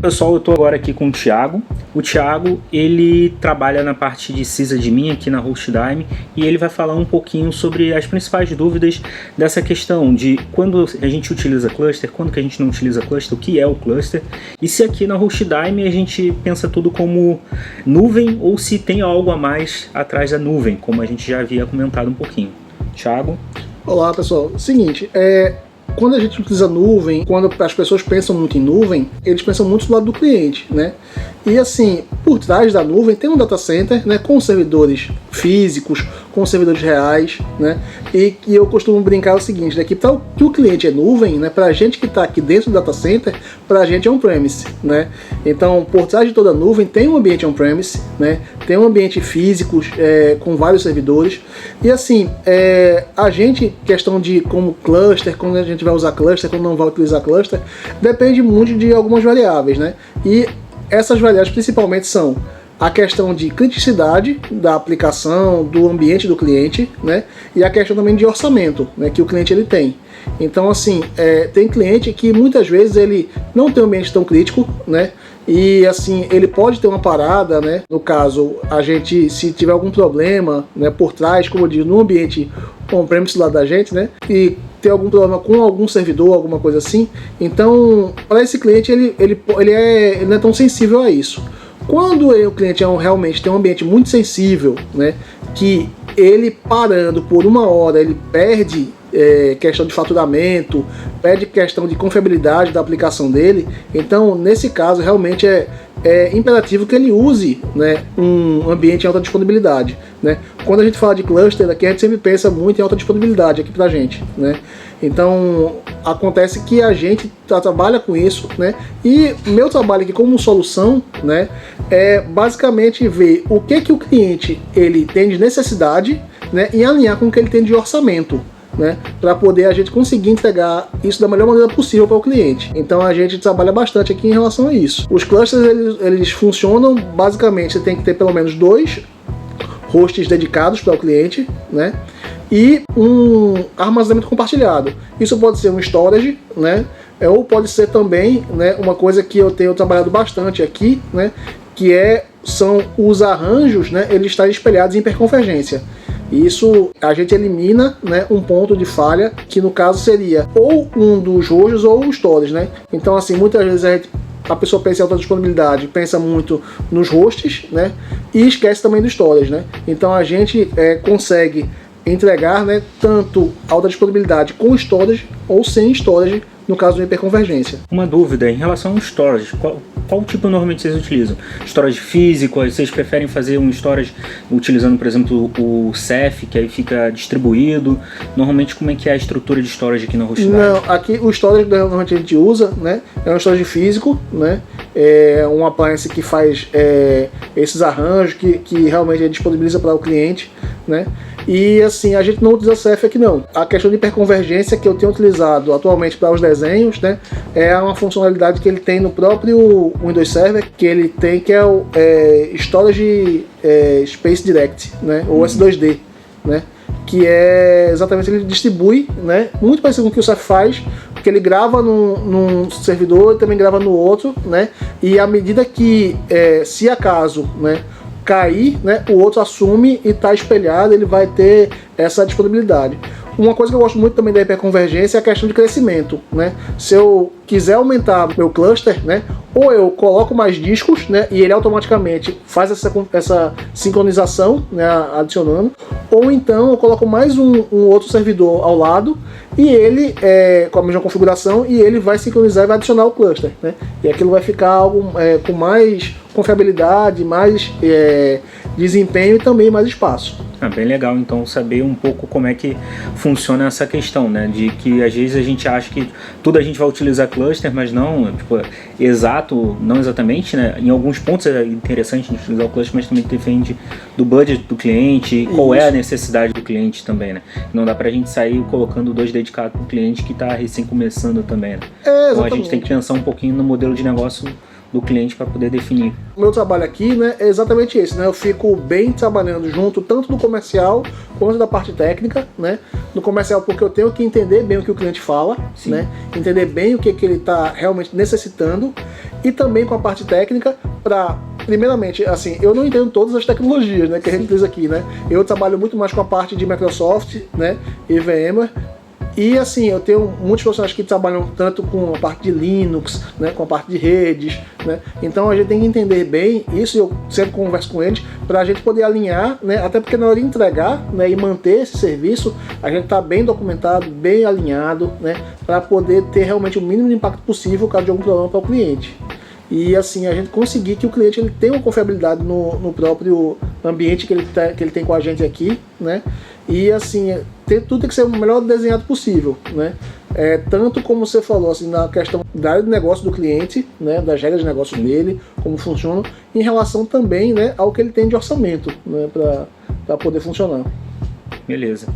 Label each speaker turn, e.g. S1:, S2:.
S1: Pessoal, eu estou agora aqui com o Thiago. O Thiago, ele trabalha na parte de sysadmin aqui na Hostdime e ele vai falar um pouquinho sobre as principais dúvidas dessa questão de quando a gente utiliza cluster, quando que a gente não utiliza cluster, o que é o cluster e se aqui na Hostdime a gente pensa tudo como nuvem ou se tem algo a mais atrás da nuvem, como a gente já havia comentado um pouquinho. Thiago?
S2: Olá pessoal, seguinte, quando a gente utiliza nuvem, quando as pessoas pensam muito em nuvem, eles pensam muito do lado do cliente, né? E assim, por trás da nuvem tem um data center, né, com servidores físicos, com servidores reais, né? E eu costumo brincar o seguinte, né, que para o cliente é nuvem, né, para a gente que está aqui dentro do data center, para a gente é on-premise, né? Então, por trás de toda a nuvem tem um ambiente on-premise, né? Tem um ambiente físico com vários servidores. E assim, a gente, questão de como cluster, quando a gente vai usar cluster, quando não vai utilizar cluster, depende muito de algumas variáveis, né? E essas variáveis principalmente são a questão de criticidade da aplicação, do ambiente do cliente, né? E a questão também de orçamento, né, que o cliente ele tem. Então assim, tem cliente que muitas vezes ele não tem um ambiente tão crítico, né? E assim, ele pode ter uma parada, né? No caso, a gente, se tiver algum problema, né, por trás, como eu digo, no ambiente on-premise lá da gente, né? E ter algum problema com algum servidor, alguma coisa assim. Então, para esse cliente, ele não é tão sensível a isso. Quando o cliente realmente tem um ambiente muito sensível, né, que ele parando por uma hora, ele perde questão de faturamento, perde questão de confiabilidade da aplicação dele, então nesse caso realmente é imperativo que ele use, né, um ambiente em alta disponibilidade, né? Quando a gente fala de cluster aqui, a gente sempre pensa muito em alta disponibilidade aqui pra gente, né? Então acontece que a gente trabalha com isso, né? E meu trabalho aqui como solução, né, é basicamente ver o que o cliente ele tem de necessidade, né, e alinhar com o que ele tem de orçamento, né, para poder a gente conseguir entregar isso da melhor maneira possível para o cliente. Então a gente trabalha bastante aqui em relação a isso. Os clusters eles funcionam basicamente, você tem que ter pelo menos 2 hosts dedicados para o cliente, né, e um armazenamento compartilhado. Isso pode ser um storage, né, ou pode ser também, né, uma coisa que eu tenho trabalhado bastante aqui, né, que são os arranjos, né, eles estarem espelhados em hiperconvergência. Isso a gente elimina, né, um ponto de falha, que no caso seria ou um dos hosts ou o storage, né? Então assim, muitas vezes a pessoa pensa em alta disponibilidade, pensa muito nos hosts, né, e esquece também do storage, né? Então a gente consegue entregar, né, tanto alta disponibilidade com storage ou sem storage, no caso de hiperconvergência.
S1: Uma dúvida em relação ao storage, qual tipo normalmente vocês utilizam? Storage físico, vocês preferem fazer um storage utilizando, por exemplo, o Ceph, que aí fica distribuído? Normalmente como é que é a estrutura de storage aqui na Hostdime?
S2: Não, aqui o storage que normalmente a gente usa, né, é um storage físico, né, é um appliance que faz esses arranjos, que realmente disponibiliza para o cliente, né. E assim, a gente não utiliza Ceph aqui não. A questão de hiperconvergência que eu tenho utilizado atualmente para os desenhos, né, é uma funcionalidade que ele tem no próprio Windows Server, que ele tem, que é o Storage Space Direct, né, ou S2D, né, que exatamente, ele distribui, né, muito parecido com o que o Ceph faz, porque ele grava num servidor e também grava no outro, né, e à medida que, se acaso, né, cair, né, o outro assume e está espelhado, ele vai ter essa disponibilidade. Uma coisa que eu gosto muito também da hiperconvergência é a questão de crescimento, né? Se eu quiser aumentar meu cluster, né, ou eu coloco mais discos, né, e ele automaticamente faz essa sincronização, né, adicionando, ou então eu coloco mais um outro servidor ao lado e ele, com a mesma configuração, e ele vai sincronizar e vai adicionar o cluster, né? E aquilo vai ficar algo com mais confiabilidade, mais desempenho e também mais espaço.
S1: Bem legal, então, saber um pouco como é que funciona essa questão, né? De que às vezes a gente acha que tudo a gente vai utilizar cluster, mas não, tipo, exato, não exatamente, né? Em alguns pontos é interessante a gente utilizar o cluster, mas também depende do budget do cliente, qual é a necessidade do cliente também, né? Não dá pra gente sair colocando 2 dedicados pro cliente que tá recém começando também, né? Então a gente tem que pensar um pouquinho no modelo de negócio do cliente para poder definir.
S2: O meu trabalho aqui, né, é exatamente esse, né? Eu fico bem trabalhando junto tanto do comercial quanto da parte técnica, né? No comercial porque eu tenho que entender bem o que o cliente fala, né? Entender bem o que ele está realmente necessitando, e também com a parte técnica para, primeiramente, assim, eu não entendo todas as tecnologias, né, que a gente utiliza aqui, né? Eu trabalho muito mais com a parte de Microsoft, né, e VMware. E assim, eu tenho muitos profissionais que trabalham tanto com a parte de Linux, né, com a parte de redes, né? Então a gente tem que entender bem isso, e eu sempre converso com eles para a gente poder alinhar, né? Até porque na hora de entregar, né, e manter esse serviço, a gente está bem documentado, bem alinhado, né, para poder ter realmente o mínimo de impacto possível caso de algum problema para o cliente. E assim, a gente conseguir que o cliente ele tenha uma confiabilidade no próprio ambiente que ele tem com a gente aqui, né? E assim, tudo tem que ser o melhor desenhado possível, né? Tanto como você falou, assim, na questão da área de negócio do cliente, né, das regras de negócio dele, como funcionam, em relação também, né, ao que ele tem de orçamento, né, para poder funcionar.
S1: Beleza.